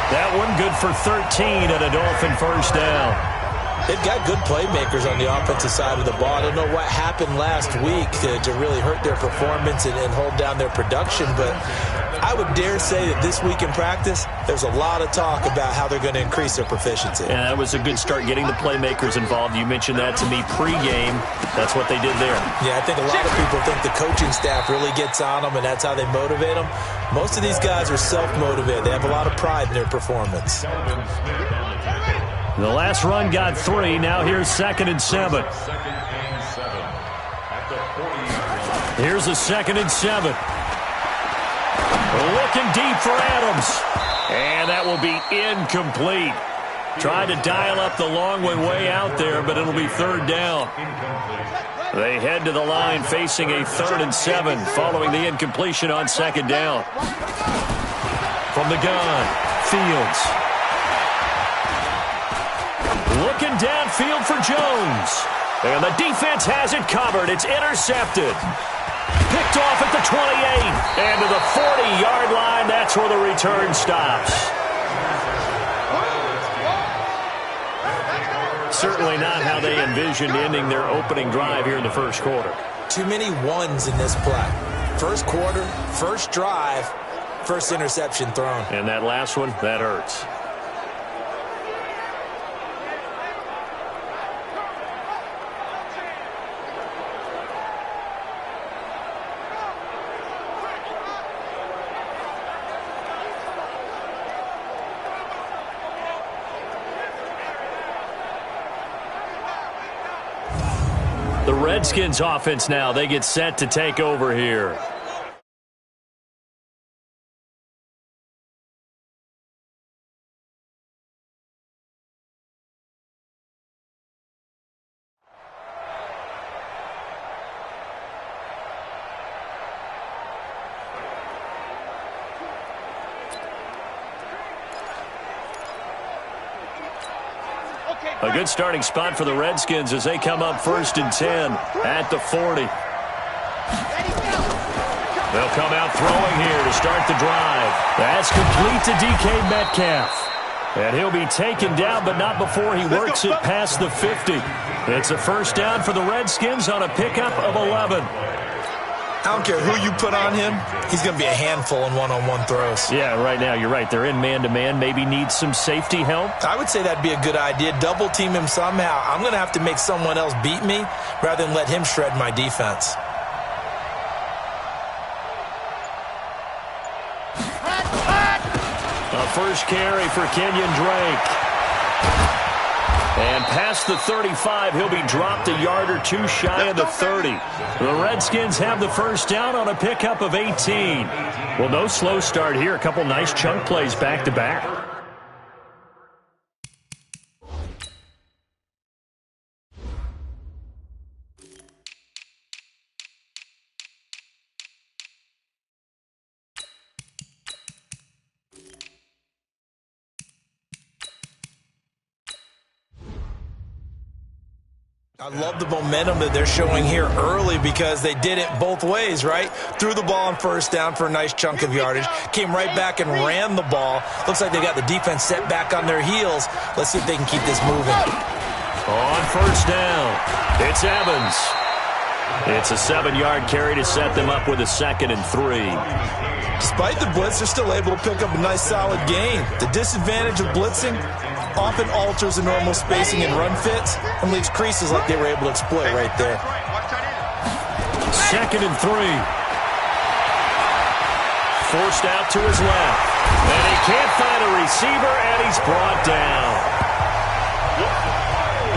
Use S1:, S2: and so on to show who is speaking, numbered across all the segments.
S1: That one good for 13 and a Dolphin first down.
S2: They've got good playmakers on the offensive side of the ball. I don't know what happened last week to really hurt their performance and hold down their production, but I would dare say that this week in practice, there's a lot of talk about how they're going to increase their proficiency.
S1: Yeah, that was a good start getting the playmakers involved. You mentioned that to me pregame. That's what they did there.
S2: Yeah, I think a lot of people think the coaching staff really gets on them, and that's how they motivate them. Most of these guys are self-motivated. They have a lot of pride in their performance.
S1: The last run got 3. Now here's 2nd and 7. Here's a 2nd and 7. Looking deep for Adams. And that will be incomplete. Tried to dial up the long way out there, but it'll be 3rd down. They head to the line facing a 3rd and 7 following the incompletion on 2nd down. From the gun, Fields. Looking downfield for Jones. And the defense has it covered. It's intercepted. Picked off at the 28. And to the 40-yard line, that's where the return stops. Certainly not how they envisioned ending their opening drive here in the first quarter.
S2: Too many ones in this play. First quarter, first drive, first interception thrown.
S1: And that last one, that hurts. The Redskins offense now, they get set to take over here. A good starting spot for the Redskins as they come up 1st and 10 at the 40. They'll come out throwing here to start the drive. That's complete to DK Metcalf. And he'll be taken down, but not before he works it past the 50. It's a first down for the Redskins on a pickup of 11.
S2: I don't care who you put on him, he's going to be a handful in one-on-one throws.
S1: Yeah, right now, you're right. They're in man-to-man. Maybe need some safety help.
S2: I would say that'd be a good idea. Double-team him somehow. I'm going to have to make someone else beat me rather than let him shred my defense.
S1: A first carry for Kenyon Drake. And past the 35, he'll be dropped a yard or two shy of the 30. The Redskins have the first down on a pickup of 18. Well, no slow start here. A couple nice chunk plays back-to-back.
S2: I love the momentum that they're showing here early because they did it both ways, right? Threw the ball on first down for a nice chunk of yardage. Came right back and ran the ball. Looks like they got the defense set back on their heels. Let's see if they can keep this moving.
S1: On first down, it's Evans. It's a 7-yard carry to set them up with a 2nd and 3.
S2: Despite the blitz, they're still able to pick up a nice solid gain. The disadvantage of blitzing often alters the normal spacing and run fits and leaves creases like they were able to exploit right there.
S1: 2nd and 3. Forced out to his left. And he can't find a receiver, and he's brought down.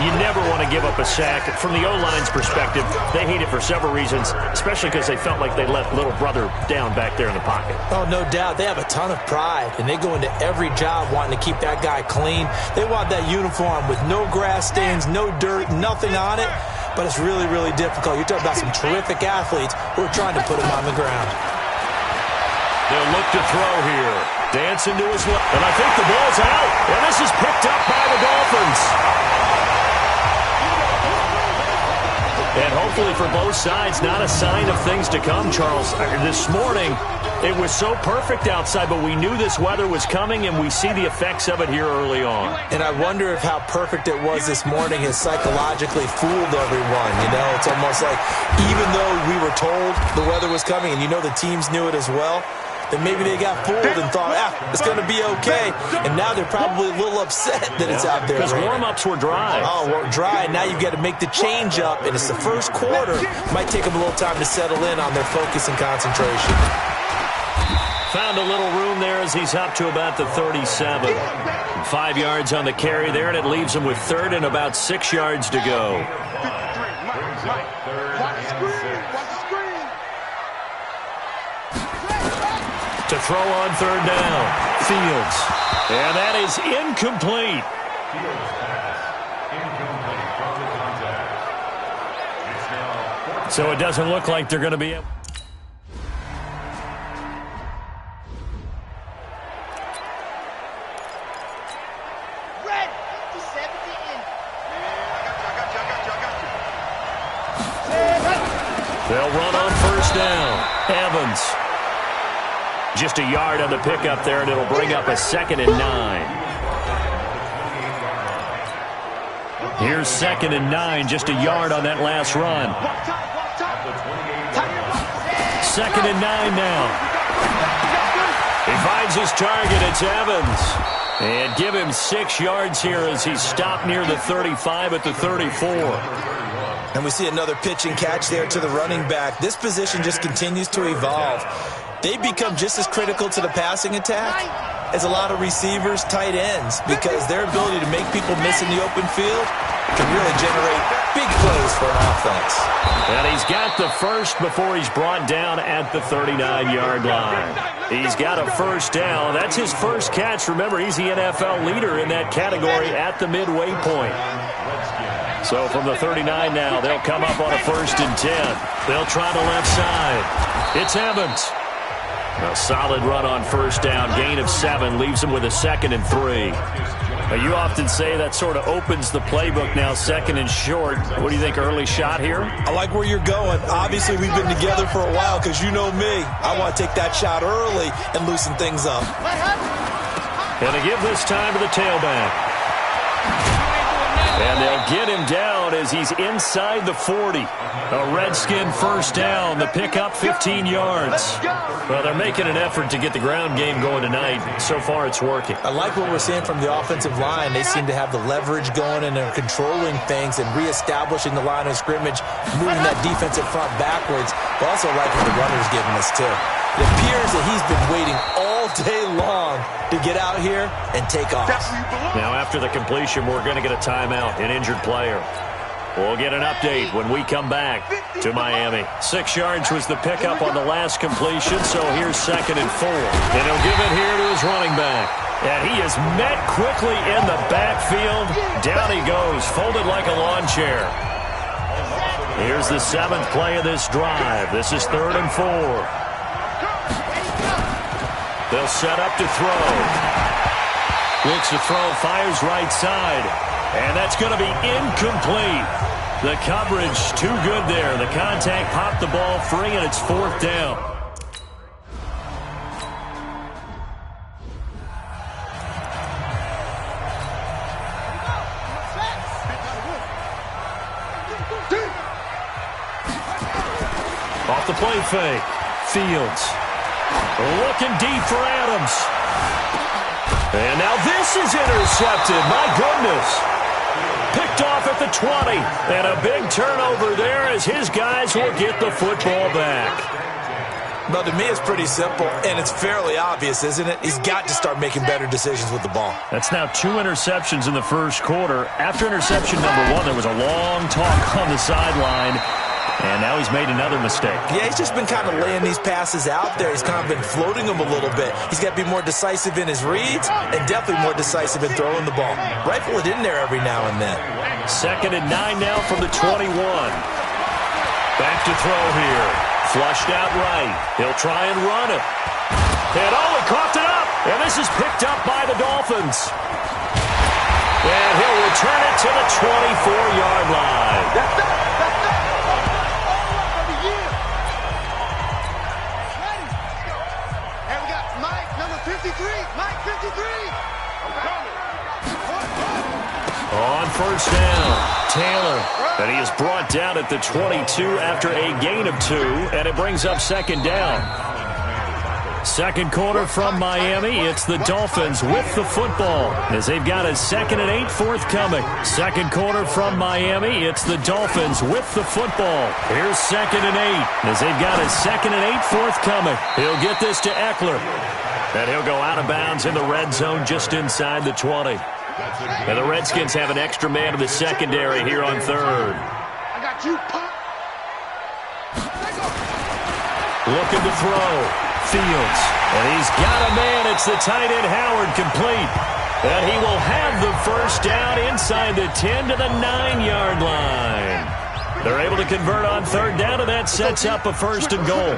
S1: You never want to give up a sack. From the O-line's perspective, they hate it for several reasons, especially because they felt like they let little brother down back there in the pocket.
S2: Oh, no doubt. They have a ton of pride, and they go into every job wanting to keep that guy clean. They want that uniform with no grass stains, no dirt, nothing on it, but it's really, really difficult. You're talking about some terrific athletes who are trying to put him on the ground.
S1: They'll look to throw here. Dancing to his left. And I think the ball's out. And this is picked up by the Dolphins. And hopefully for both sides, not a sign of things to come, Charles. This morning, it was so perfect outside, but we knew this weather was coming, and we see the effects of it here early on.
S2: And I wonder if how perfect it was this morning has psychologically fooled everyone. You know, it's almost like even though we were told the weather was coming, and you know the teams knew it as well, then maybe they got fooled and thought, it's going to be okay. And now they're probably a little upset that it's out there.
S1: Because warm-ups were dry.
S2: Oh, well, dry. Now you've got to make the change up, and it's the first quarter. Might take them a little time to settle in on their focus and concentration.
S1: Found a little room there as he's up to about the 37. 5 yards on the carry there, and it leaves him with third and about 6 yards to go. To throw on third down, Fields. And that is incomplete. So it doesn't look like they're going to be able. They'll run on first down. Evans. Just a yard on the pickup there, and it'll bring up a 2nd and 9. Here's 2nd and 9, just a yard on that last run. 2nd and 9 now. He finds his target. It's Evans. And give him 6 yards here as he's stopped near the 35 at the 34.
S2: And we see another pitch and catch there to the running back. This position just continues to evolve. They become just as critical to the passing attack as a lot of receivers, tight ends, because their ability to make people miss in the open field can really generate big plays for an offense.
S1: And he's got the first before he's brought down at the 39-yard line. He's got a first down. That's his first catch. Remember, he's the NFL leader in that category at the midway point. So from the 39 now, they'll come up on a 1st and 10. They'll try the left side. It's Evans. A solid run on first down. Gain of 7 leaves him with a 2nd and 3. Now, you often say that sort of opens the playbook now, 2nd and short. What do you think, early shot here?
S2: I like where you're going. Obviously, we've been together for a while because you know me. I want to take that shot early and loosen things up.
S1: And they give this time to the tailback. And they'll get him down as he's inside the 40. A Redskin first down. The pickup 15 yards. Well, they're making an effort to get the ground game going tonight. So far, it's working.
S2: I like what we're seeing from the offensive line. They seem to have the leverage going, and they're controlling things and reestablishing the line of scrimmage, moving that defensive front backwards. But also like what the runner's giving us, too. It appears that he's been waiting all day long to get out here and take off.
S1: Now, after the completion, we're going to get a timeout, an injured player. We'll get an update when we come back to Miami. 6 yards was the pickup on the last completion, so here's 2nd and 4. And he'll give it here to his running back. And he is met quickly in the backfield. Down he goes, folded like a lawn chair. Here's the 7th play of this drive. This is 3rd and 4. They'll set up to throw. Looks to throw, fires right side. And that's going to be incomplete. The coverage too good there. The contact popped the ball free, and it's 4th down. Off the play fake. Fields. Looking deep for Adams. And now this is intercepted. My goodness. Picked off at the 20. And a big turnover there as his guys will get the football back.
S2: Well, to me, it's pretty simple, and it's fairly obvious, isn't it? He's got to start making better decisions with the ball.
S1: That's now 2 interceptions in the first quarter. After interception number 1, there was a long talk on the sideline. And now he's made another mistake.
S2: Yeah, he's just been kind of laying these passes out there. He's kind of been floating them a little bit. He's got to be more decisive in his reads and definitely more decisive in throwing the ball. Rifle it in there every now and then.
S1: 2nd and 9 now from the 21. Back to throw here. Flushed out right. He'll try and run it. And he coughed it up. And this is picked up by the Dolphins. And he'll return it to the 24-yard line. down at the 22 after a gain of 2, and it brings up second down. Second quarter from Miami. It's the Dolphins with the football as they've got a 2nd and 8 forthcoming. Second quarter from Miami. It's the Dolphins with the football. Here's 2nd and 8 as they've got a 2nd and 8 forthcoming. He'll get this to Eckler. And he'll go out of bounds in the red zone just inside the 20. And the Redskins have an extra man in the secondary here on third.
S3: I got you.
S1: Looking to throw. Fields. And he's got a man. It's the tight end Howard, complete. And he will have the first down inside the 10 to the 9-yard line. They're able to convert on third down, and that sets up a 1st and goal.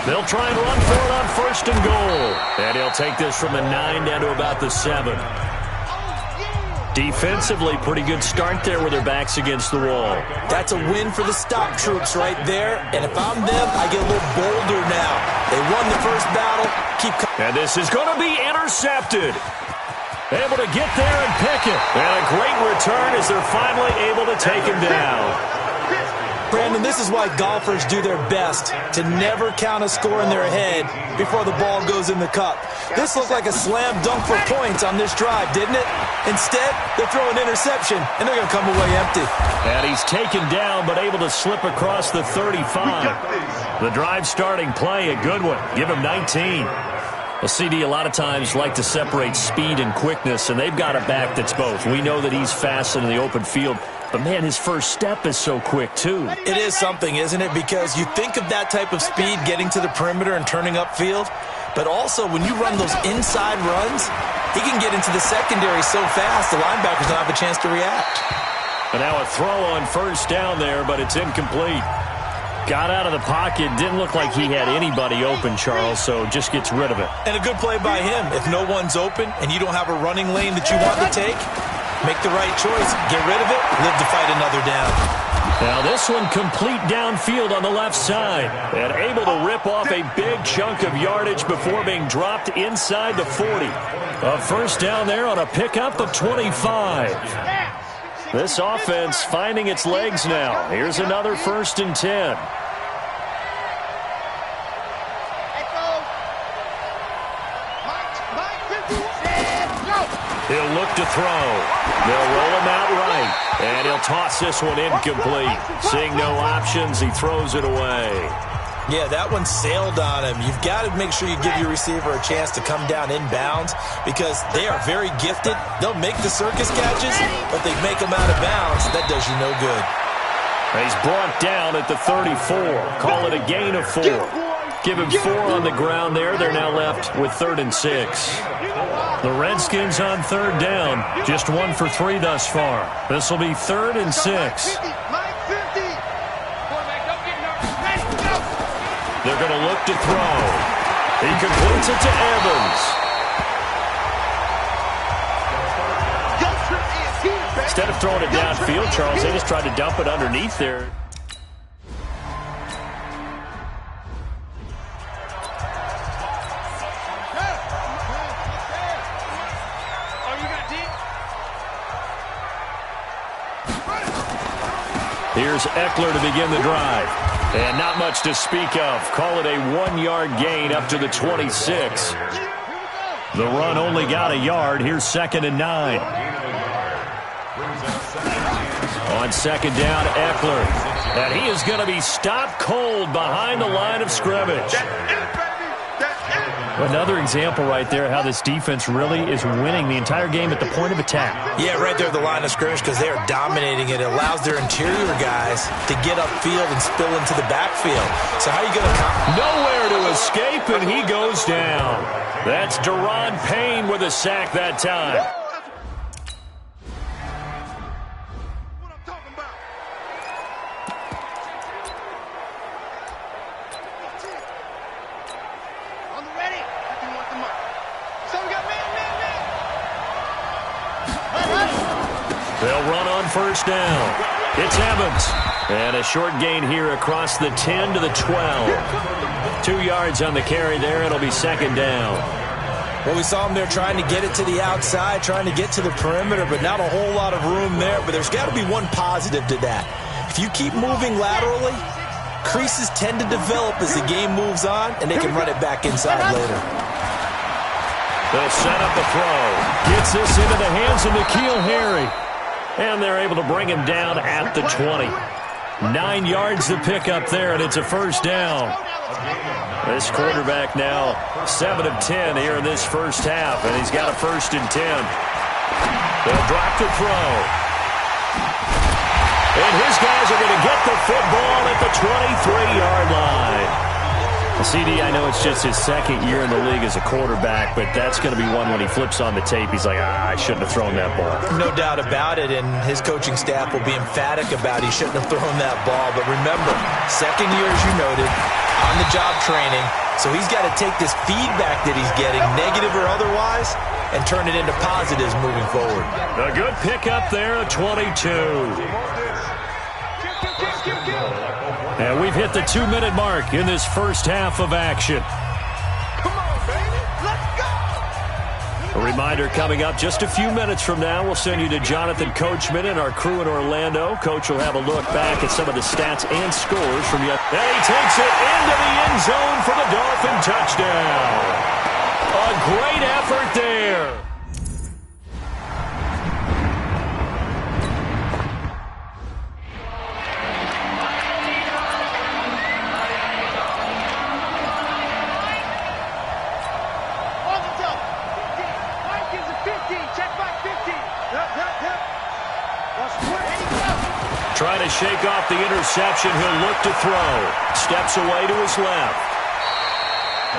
S1: They'll try and run for it on 1st and goal. And he'll take this from the 9 down to about the 7. Defensively, pretty good start there with their backs against the wall.
S2: That's a win for the stop troops right there. And if I'm them, I get a little bolder now. They won the first battle.
S1: And this is going to be intercepted. Able to get there and pick it. And a great return as they're finally able to take him down.
S2: Brandon, this is why golfers do their best to never count a score in their head before the ball goes in the cup. This looked like a slam dunk for points on this drive, didn't it? Instead, they throw an interception, and they're going to come away empty.
S1: And he's taken down, but able to slip across the 35. The drive starting play, a good one. Give him 19. Well, CD, a lot of times like to separate speed and quickness, and they've got a back that's both. We know that he's fast in the open field, but, man, his first step is so quick, too.
S2: It is something, isn't it? Because you think of that type of speed getting to the perimeter and turning upfield, but also when you run those inside runs, he can get into the secondary so fast the linebackers don't have a chance to react.
S1: And now a throw on first down there, but it's incomplete. Got out of the pocket. Didn't look like he had anybody open, Charles, so just gets rid of it.
S2: And a good play by him. If no one's open and you don't have a running lane that you want to take, make the right choice. Get rid of it. Live to fight another down.
S1: Now this one complete downfield on the left side. And able to rip off a big chunk of yardage before being dropped inside the 40. A first down there on a pickup of 25. This offense finding its legs now. Here's another 1st and 10. He'll look to throw. They'll roll him out right. And he'll toss this one incomplete. Seeing no options, he throws it away.
S2: Yeah, that one sailed on him. You've got to make sure you give your receiver a chance to come down inbounds because they are very gifted. They'll make the circus catches, but they make them out of bounds. That does you no good.
S1: He's brought down at the 34. Call it a gain of 4. Give him 4 on the ground there. They're now left with 3rd and 6. The Redskins on third down. Just 1 for 3 thus far. This will be 3rd and 6. They're going to look to throw. He completes it to Evans. Instead of throwing it downfield, Charles, they just tried to dump it underneath there. Here's Eckler to begin the drive. And not much to speak of. Call it a 1-yard gain up to the 26. The run only got a yard. Here's 2nd and 9. On 2nd down, Eckler. And he is going to be stopped cold behind the line of scrimmage. Another example right there how this defense really is winning the entire game at the point of attack.
S2: Yeah, right there at the line of scrimmage because they are dominating it. It allows their interior guys to get upfield and spill into the backfield. So how are you going to
S1: nowhere to escape, and he goes down. That's Dnorm Payne with a sack that time. They'll run on first down. It's Evans. And a short gain here across the 10 to the 12. 2 yards on the carry there. It'll be 2nd down.
S2: Well, we saw him there trying to get it to the outside, trying to get to the perimeter, but not a whole lot of room there. But there's got to be one positive to that. If you keep moving laterally, creases tend to develop as the game moves on, and they can run it back inside later.
S1: They'll set up a throw. Gets this into the hands of N'Keal Harry. And they're able to bring him down at the 20. 9 yards to pick up there, and it's a first down. This quarterback now 7 of 10 here in this first half, and he's got a 1st and 10. They'll drop to throw. And his guys are going to get the football at the 23-yard line. CD, I know it's just his 2nd year in the league as a quarterback, but that's going to be one when he flips on the tape. He's like, I shouldn't have thrown that ball.
S2: No doubt about it, and his coaching staff will be emphatic about he shouldn't have thrown that ball. But remember, 2nd year, as you noted, on-the-job training, so he's got to take this feedback that he's getting, negative or otherwise, and turn it into positives moving forward.
S1: A good pickup there, a 22. And we've hit the 2-minute mark in this first half of action.
S3: Come on, baby. Let's go.
S1: A reminder coming up just a few minutes from now. We'll send you to Jonathan Coachman and our crew in Orlando. Coach will have a look back at some of the stats and scores from you. And he takes it into the end zone for the Dolphin touchdown. A great effort there. Trying to shake off the interception. He'll look to throw. Steps away to his left.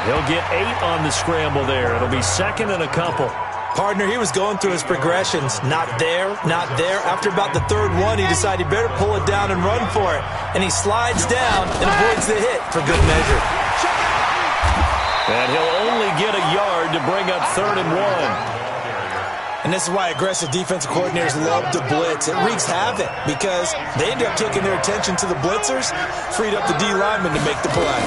S1: He'll get 8 on the scramble there. It'll be 2nd and a couple.
S2: Partner, he was going through his progressions. Not there, not there. After about the 3rd one, he decided he better pull it down and run for it. And he slides down and avoids the hit for good measure.
S1: And he'll only get a yard to bring up 3rd and 1.
S2: And this is why aggressive defensive coordinators love to blitz. It wreaks havoc because they end up taking their attention to the blitzers, freed up the D lineman to make the play.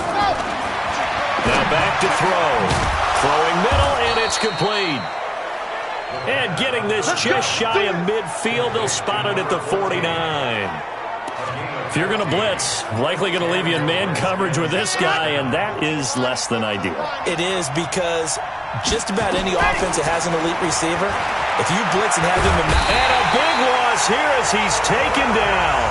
S1: Now back to throw. Throwing middle, and it's complete. And getting this just shy of midfield, they'll spot it at the 49. If you're going to blitz, likely going to leave you in man coverage with this guy, and that is less than ideal.
S2: It is because just about any offense that has an elite receiver, if you blitz and have him in...
S1: And a big loss here as he's taken down.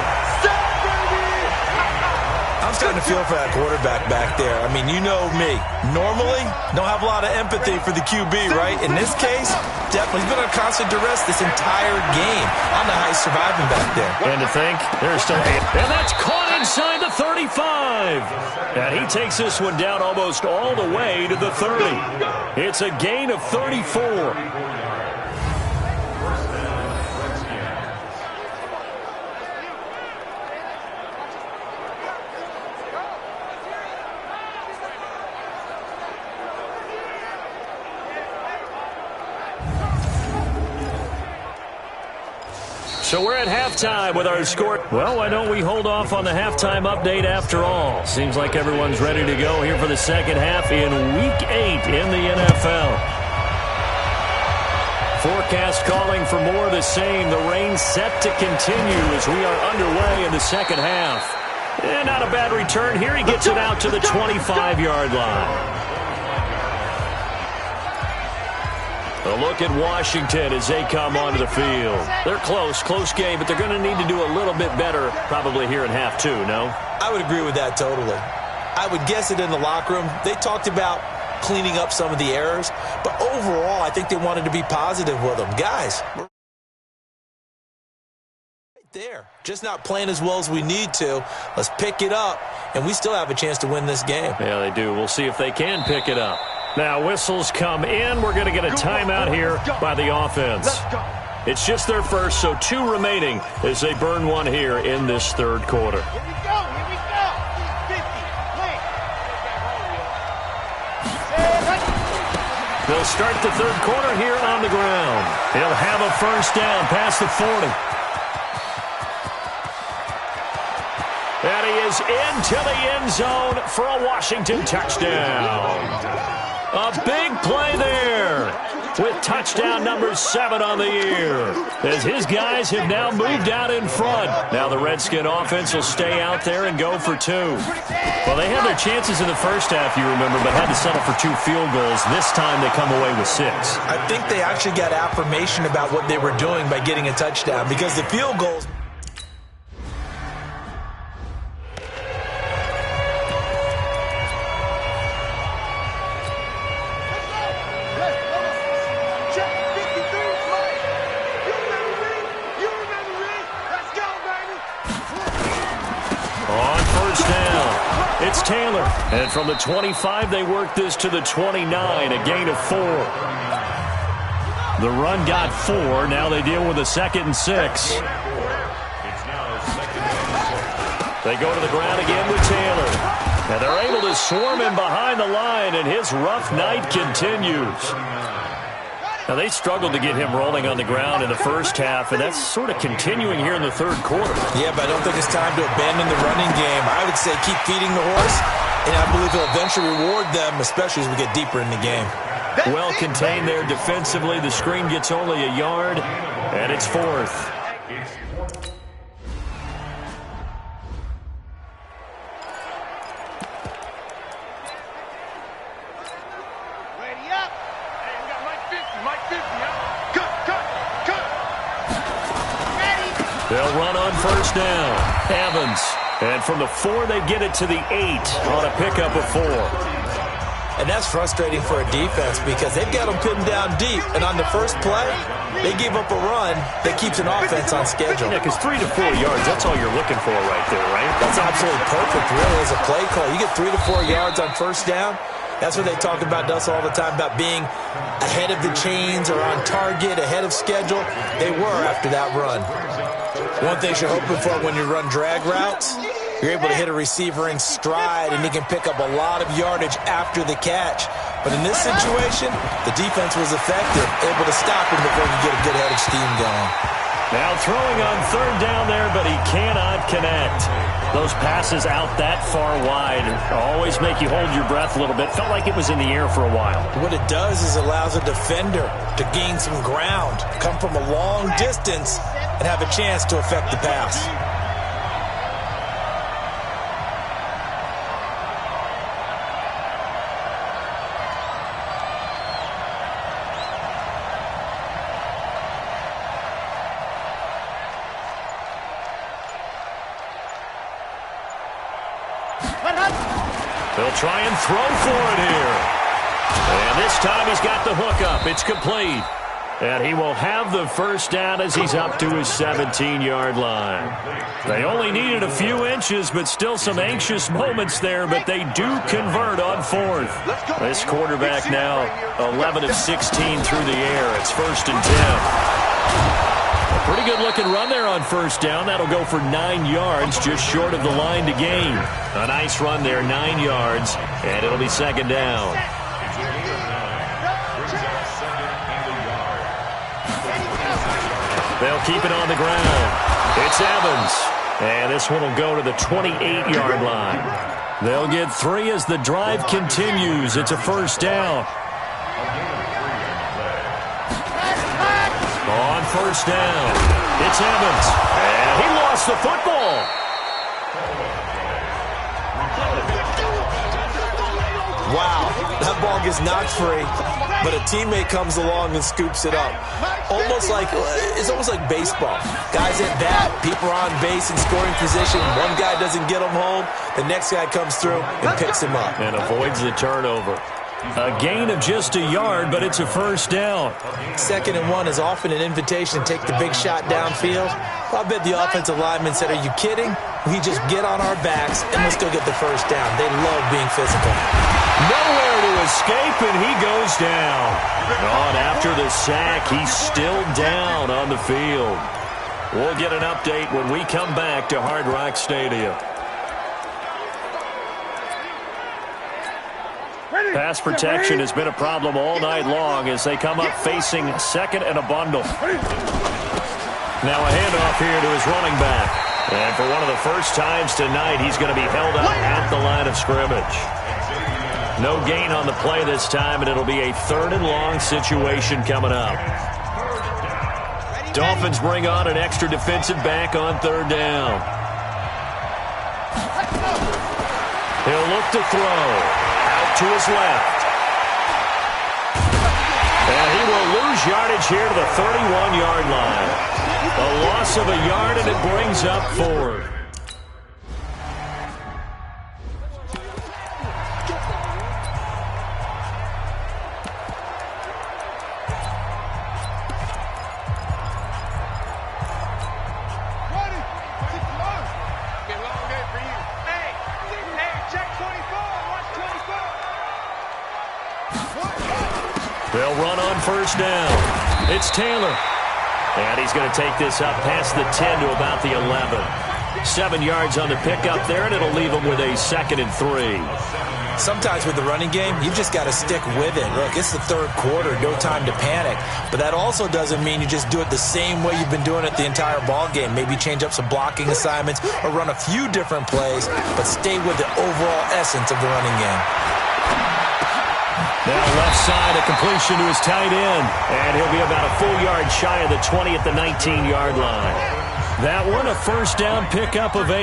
S2: I'm starting to feel for that quarterback back there. I mean, you know me. Normally, don't have a lot of empathy for the QB, right? In this case, definitely. He's been under constant duress this entire game. I don't know how he's surviving back there.
S1: And to think, there's still... And that's caught inside the 35. And he takes this one down almost all the way to the 30. It's a gain of 34. So we're at halftime with our score. Well, why don't we hold off on the halftime update after all? Seems like everyone's ready to go here for the second half in Week 8 in the NFL. Forecast calling for more of the same. The rain set to continue as we are underway in the second half. And not a bad return here. He gets it out to the 25-yard line. A look at Washington as they come onto the field. They're close game, but they're going to need to do a little bit better probably here in half 2, no?
S2: I would agree with that totally. I would guess it in the locker room. They talked about cleaning up some of the errors, but overall, I think they wanted to be positive with them. Guys, right there, just not playing as well as we need to. Let's pick it up, and we still have a chance to win this game.
S1: Yeah, they do. We'll see if they can pick it up. Now whistles come in. We're going to get a timeout here by the offense. It's just their first, so 2 remaining as they burn one here in this third quarter.
S3: Here we go.
S1: They'll start the third quarter here on the ground. He'll have a first down past the 40. And he is into the end zone for a Washington touchdown. A big play there with touchdown number 7 on the year, as his guys have now moved out in front. Now the Redskin offense will stay out there and go for 2. Well, they had their chances in the first half, you remember, but had to settle for 2 field goals. This time they come away with 6.
S2: I think they actually got affirmation about what they were doing by getting a touchdown, because the field goals...
S1: It's Taylor. And from the 25, they work this to the 29, a gain of 4. The run got 4. Now they deal with a 2nd and 6. They go to the ground again with Taylor. And they're able to swarm him behind the line, and his rough night continues. Now, they struggled to get him rolling on the ground in the first half, and that's sort of continuing here in the third quarter.
S2: Yeah, but I don't think it's time to abandon the running game. I would say keep feeding the horse, and I believe he'll eventually reward them, especially as we get deeper in the game.
S1: Well contained there defensively. The screen gets only a yard, and it's 4th. They'll run on first down. Evans. And from the 4, they get it to the 8 on a pickup of 4.
S2: And that's frustrating for a defense because they've got them pinned down deep. And on the first play, they gave up a run that keeps an offense on schedule.
S1: Yeah, because 3 to 4 yards, that's all you're looking for right there, right?
S2: That's absolutely perfect, really, as a play call. You get 3 to 4 yards on first down. That's what they talk about to us all the time, about being ahead of the chains or on target, ahead of schedule. They were after that run. One thing you're hoping for when you run drag routes, you're able to hit a receiver in stride, and he can pick up a lot of yardage after the catch. But in this situation, the defense was effective, able to stop him before he get a good head of steam going.
S1: Now throwing on third down there, but he cannot connect. Those passes out that far wide always make you hold your breath a little bit. Felt like it was in the air for a while.
S2: What it does is allows a defender to gain some ground, come from a long distance, and have a chance to affect the pass.
S1: They'll try and throw for it here. And this time he's got the hook up. It's complete. And he will have the first down as he's up to his 17-yard line. They only needed a few inches, but still some anxious moments there, but they do convert on 4th. This quarterback now 11 of 16 through the air. It's 1st and 10. A pretty good-looking run there on first down. That'll go for 9 yards, just short of the line to gain. A nice run there, 9 yards, and it'll be 2nd down. They'll keep it on the ground. It's Evans. And this one will go to the 28-yard line. They'll get 3 as the drive continues. It's a first down. On first down, it's Evans. And he lost the football.
S2: Wow, that ball gets knocked free, but a teammate comes along and scoops it up. It's almost like baseball. Guys at bat, people are on base in scoring position. One guy doesn't get him home, the next guy comes through and picks him up.
S1: And avoids the turnover. A gain of just a yard, but it's a first down.
S2: 2nd and 1 is often an invitation to take the big shot downfield. I bet the offensive lineman said, "Are you kidding? We just get on our backs and let's go get the first down." They love being physical.
S1: Nowhere to escape, and he goes down. On after the sack, he's still down on the field. We'll get an update when we come back to Hard Rock Stadium. Pass protection has been a problem all night long as they come up facing 2nd and a bundle. Now a handoff here to his running back. And for one of the first times tonight, he's going to be held up at the line of scrimmage. No gain on the play this time, and it'll be a 3rd and long situation coming up. Dolphins bring on an extra defensive back on 3rd down. He'll look to throw. Out to his left. And he will lose yardage here to the 31-yard line. A loss of a yard, and it brings up 4th. They'll run on 1st down. It's Taylor. And he's going to take this up past the 10 to about the 11. 7 yards on the pickup there, and it'll leave him with a 2nd and 3.
S2: Sometimes with the running game, you've just got to stick with it. Look, it's the 3rd quarter, no time to panic. But that also doesn't mean you just do it the same way you've been doing it the entire ball game. Maybe change up some blocking assignments or run a few different plays, but stay with the overall essence of the running game.
S1: Now left side, a completion to his tight end. And he'll be about a full yard shy of the 20 at the 19-yard line. That one, a 1st down pickup of 8.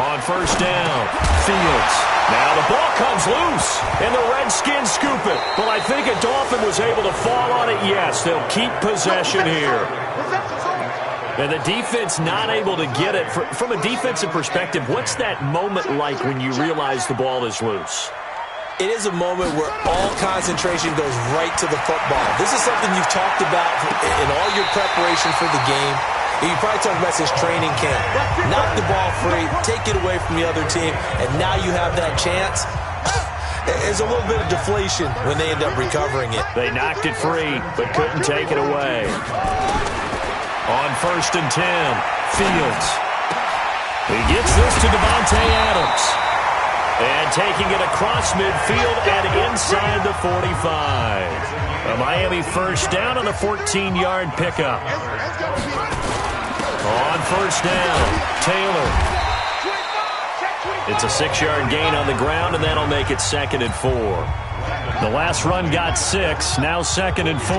S1: On 1st down, Fields. Now the ball comes loose, and the Redskins scoop it. But I think a Dolphin was able to fall on it. Yes, they'll keep possession here. And the defense not able to get it. From a defensive perspective, what's that moment like when you realize the ball is loose?
S2: It is a moment where all concentration goes right to the football. This is something you've talked about in all your preparation for the game. You probably talked about since training camp. Knock the ball free, take it away from the other team, and now you have that chance. There's a little bit of deflation when they end up recovering it.
S1: They knocked it free, but couldn't take it away. On 1st and 10, Fields. He gets this to Devontae Adams. And taking it across midfield and inside the 45. A Miami 1st down on a 14-yard pickup. On 1st down, Taylor. It's a 6-yard gain on the ground, and that'll make it 2nd and 4. The last run got 6, now 2nd and 4.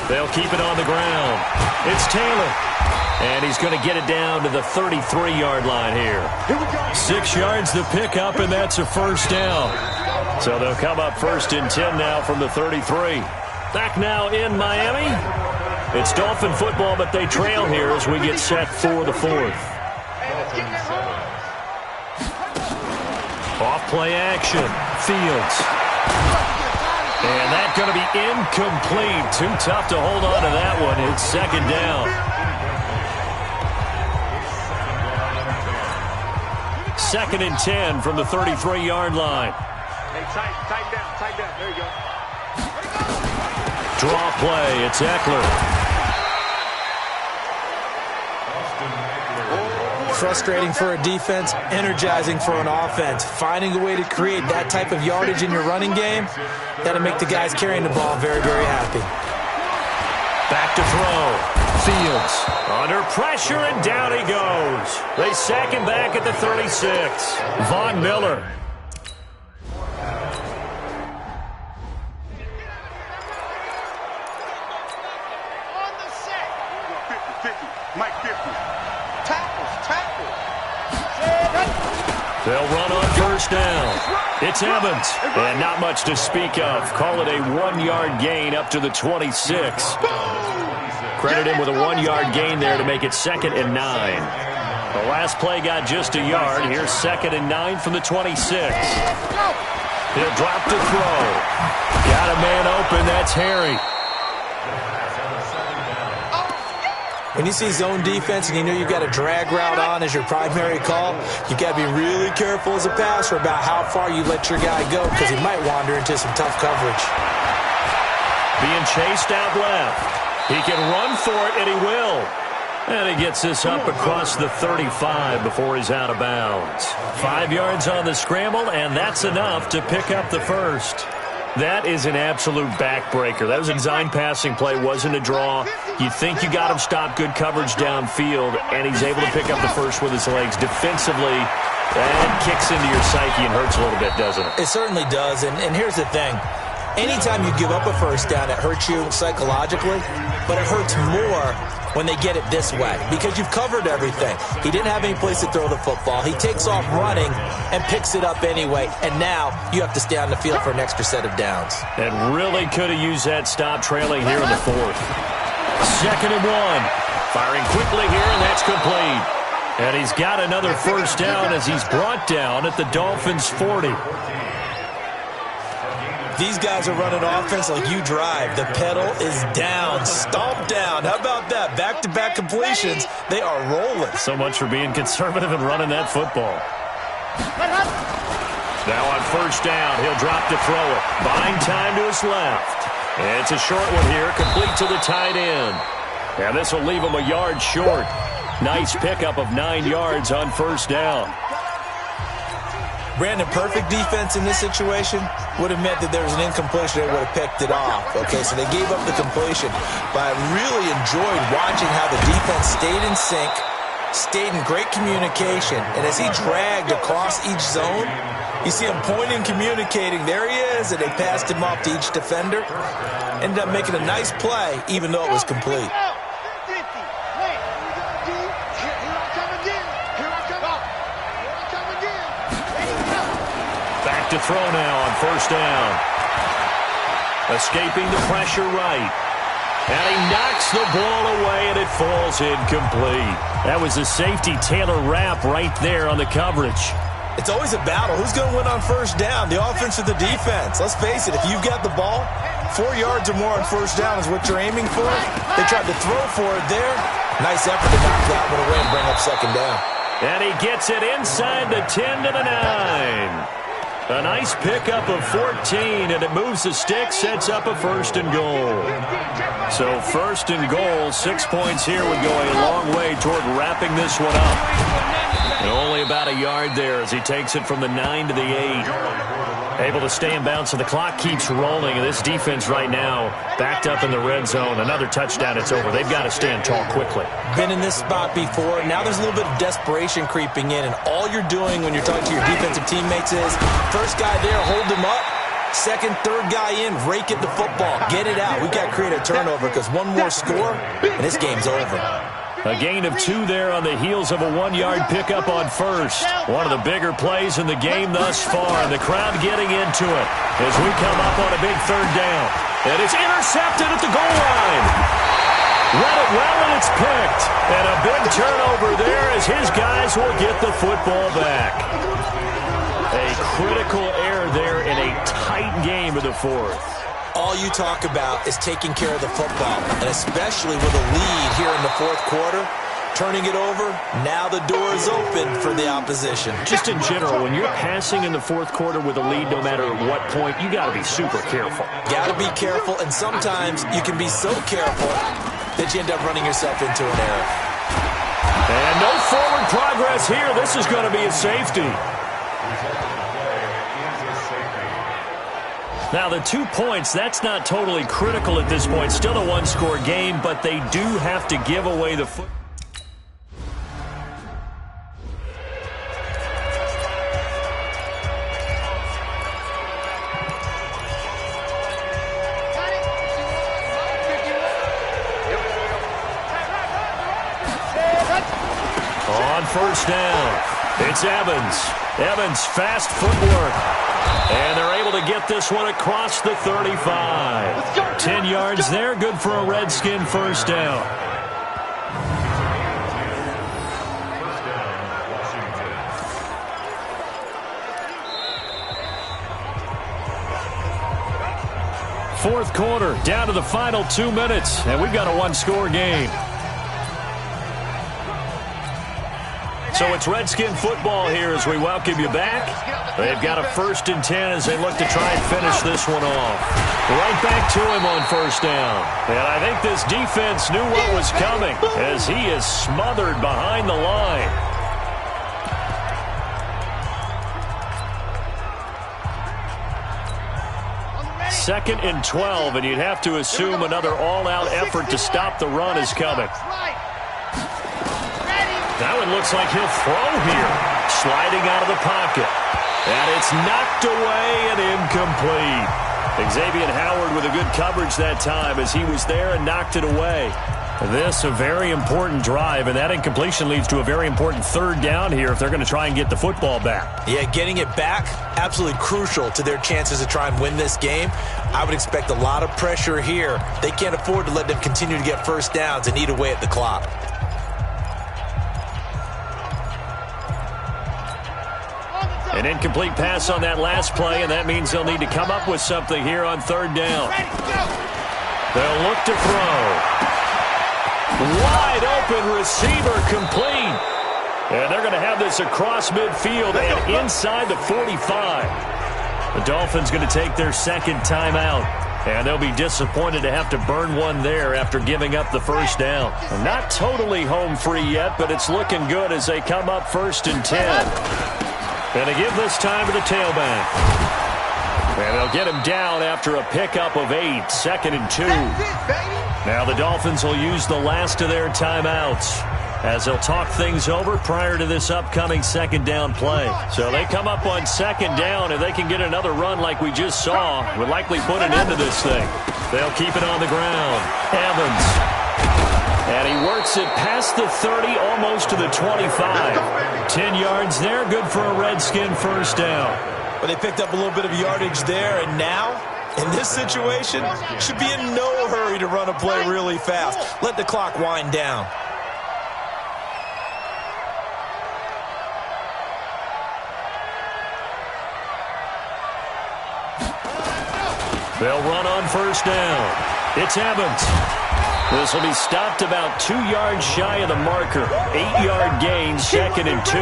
S1: They'll keep it on the ground. It's Taylor. And he's going to get it down to the 33-yard line here. 6 yards the pickup, and that's a 1st down. So they'll come up 1st and 10 now from the 33. Back now in Miami. It's Dolphin football, but they trail here as we get set for the 4th. Off-play action. Fields. And that's going to be incomplete. Too tough to hold on to that one. It's 2nd down. 2nd and 10 from the 33-yard line.
S3: Hey, tighten down. There you go.
S1: Draw play. It's Eckler.
S2: Frustrating for a defense, energizing for an offense. Finding a way to create that type of yardage in your running game, that'll make the guys carrying the ball very, very happy.
S1: Back to throw. Fields under pressure, and down he goes. They sack him back at the 36. Von Miller.
S3: On the sack. 50. Mike 50. Tackle.
S1: They'll run on 1st down. It's Evans. And not much to speak of. Call it a 1-yard gain up to the 26. Credit him with a 1-yard gain there to make it 2nd and 9. The last play got just a yard. Here's 2nd and 9 from the 26. He'll drop to throw. Got a man open. That's Harry.
S2: When you see zone defense and you know you've got a drag route on as your primary call, you've got to be really careful as a passer about how far you let your guy go because he might wander into some tough coverage.
S1: Being chased out left. He can run for it, and he will. And he gets this up across the 35 before he's out of bounds. 5 yards on the scramble, and that's enough to pick up the first. That is an absolute backbreaker. That was a design passing play, wasn't a draw. You think you got him stopped, good coverage downfield, and he's able to pick up the first with his legs. Defensively, that kicks into your psyche and hurts a little bit, doesn't it?
S2: It certainly does, and here's the thing. Anytime you give up a first down, it hurts you psychologically, but it hurts more when they get it this way because you've covered everything. He didn't have any place to throw the football. He takes off running and picks it up anyway, and now you have to stay on the field for an extra set of downs.
S1: And really could have used that stop trailing here in the fourth. 2nd and 1. Firing quickly here, and that's complete. And he's got another first down as he's brought down at the Dolphins' 40.
S2: These guys are running offense like you drive. The pedal is down, stomp down. How about that? Back-to-back completions. They are rolling.
S1: So much for being conservative and running that football. Now on first down, he'll drop to throw it. Buying time to his left. It's a short one here, complete to the tight end. And this will leave him a yard short. Nice pickup of 9 yards on first down.
S2: Brandon, perfect defense in this situation would have meant that there was an incompletion. They would have picked it off. Okay, so they gave up the completion. But I really enjoyed watching how the defense stayed in sync, stayed in great communication. And as he dragged across each zone, you see him pointing, communicating. There he is, and they passed him off to each defender. Ended up making a nice play, even though it was complete.
S1: To throw now on first down. Escaping the pressure right. And he knocks the ball away, and it falls incomplete. That was a safety Taylor Rapp right there on the coverage.
S2: It's always a battle. Who's going to win on first down, the offense or the defense? Let's face it, if you've got the ball, 4 yards or more on first down is what you're aiming for. They tried to throw for it there. Nice effort to knock that one away and bring up second down.
S1: And he gets it inside the 10 to the 9. A nice pickup of 14, and it moves the stick, sets up a 1st and goal. So 1st and goal, 6 points here would go a long way toward wrapping this one up. And only about a yard there as he takes it from the 9 to the 8. Able to stay in bounds, so the clock keeps rolling. And this defense right now backed up in the red zone. Another touchdown, it's over. They've got to stand tall quickly.
S2: Been in this spot before. Now there's a little bit of desperation creeping in. And all you're doing when you're talking to your defensive teammates is, first guy there, hold him up. Second, third guy in, rake at the football. Get it out. We've got to create a turnover because one more score, and this game's over.
S1: A gain of 2 there on the heels of a 1-yard pickup on first. One of the bigger plays in the game thus far, and the crowd getting into it as we come up on a big 3rd down. And it's intercepted at the goal line. Read it well, and it's picked. And a big turnover there as his guys will get the football back. A critical error there in a tight game of the 4th.
S2: All you talk about is taking care of the football, and especially with a lead here in the 4th quarter, turning it over, now the door is open for the opposition.
S1: Just in general, when you're passing in the 4th quarter with a lead, no matter at what point, you got to be super careful.
S2: Got to be careful, and sometimes you can be so careful that you end up running yourself into an error.
S1: And no forward progress here. This is going to be a safety. Now, the 2 points, that's not totally critical at this point. Still a 1-score game, but they do have to give away the foot. On first down, it's Evans. Evans, fast footwork. And they're able to get this one across the 35. 10 yards there, good for a Redskin first down. Fourth quarter, down to the final 2 minutes, and we've got a 1-score game. So it's Redskin football here as we welcome you back. They've got a 1st and 10 as they look to try and finish this one off. Right back to him on 1st down. And I think this defense knew what was coming as he is smothered behind the line. Second and 12, and you'd have to assume another all-out effort to stop the run is coming. That one looks like he'll throw here. Sliding out of the pocket. And it's knocked away and incomplete. Xavier Howard with a good coverage that time as he was there and knocked it away. This a very important drive, and that incompletion leads to a very important 3rd down here if they're going to try and get the football back.
S2: Yeah, getting it back, absolutely crucial to their chances to try and win this game. I would expect a lot of pressure here. They can't afford to let them continue to get 1st downs and eat away at the clock.
S1: An incomplete pass on that last play, and that means they'll need to come up with something here on 3rd down. They'll look to throw. Wide open receiver complete. And they're going to have this across midfield and inside the 45. The Dolphins going to take their 2nd timeout. And they'll be disappointed to have to burn one there after giving up the 1st down. Not totally home free yet, but it's looking good as they come up 1st and 10. And they give this time to the tailback. And they'll get him down after a pickup of 8, 2nd and 2. Now the Dolphins will use the last of their timeouts as they'll talk things over prior to this upcoming 2nd down play. So they come up on 2nd down, and they can get another run like we just saw. Would likely put an end to this thing. They'll keep it on the ground. Evans. And he works it past the 30, almost to the 25. 10 yards there, good for a Redskin 1st down.
S2: But they picked up a little bit of yardage there, and now, in this situation, should be in no hurry to run a play really fast. Let the clock wind down.
S1: They'll run on 1st down. It's Evans. This will be stopped about 2 yards shy of the marker. 8-yard gain, 2nd and 2.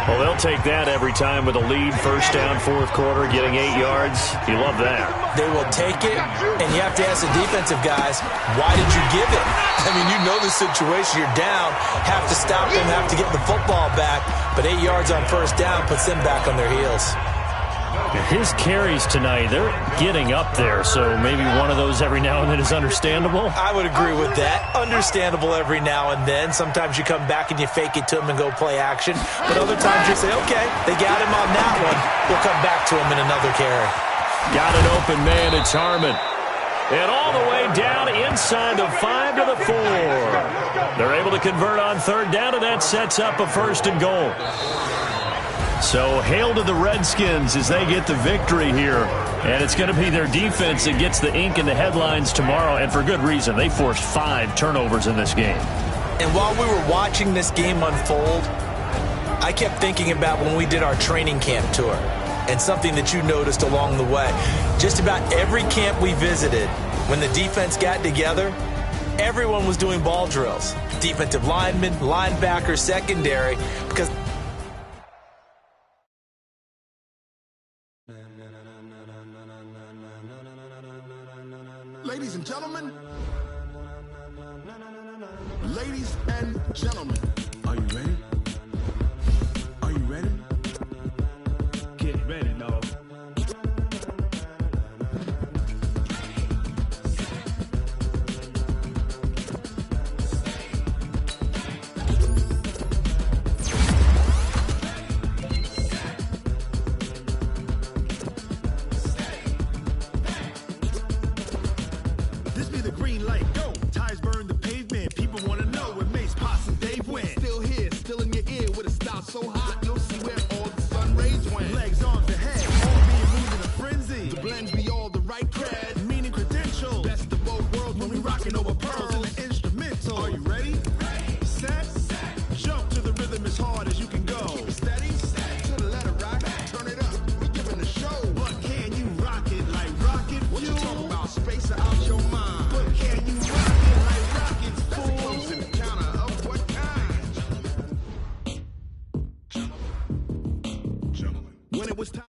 S1: Well, they'll take that every time with a lead. 1st down, 4th quarter, getting 8 yards. You love that.
S2: They will take it, and you have to ask the defensive guys, why did you give it? I mean, you know the situation. You're down, have to stop them, have to get the football back. But 8 yards on 1st down puts them back on their heels.
S1: His carries tonight, they're getting up there, so maybe one of those every now and then is understandable.
S2: I would agree with that. Understandable every now and then. Sometimes you come back and you fake it to him and go play action. But other times you say, okay, they got him on that one. We'll come back to him in another carry.
S1: Got an open man, it's Harmon. And all the way down inside the 5 to the 4. They're able to convert on 3rd down, and that sets up a 1st and goal. So hail to the Redskins as they get the victory here. And it's going to be their defense that gets the ink in the headlines tomorrow, and for good reason. They forced 5 turnovers in this game.
S2: And while we were watching this game unfold, I kept thinking about when we did our training camp tour and something that you noticed along the way. Just about every camp we visited, when the defense got together, everyone was doing ball drills. Defensive linemen, linebackers, secondary, because
S4: ladies and gentlemen, are you ready? Are you ready? Get ready, dog. This be the green light, go. Tires burn the pavement. People want to know what makes Possum Dave win. it was time.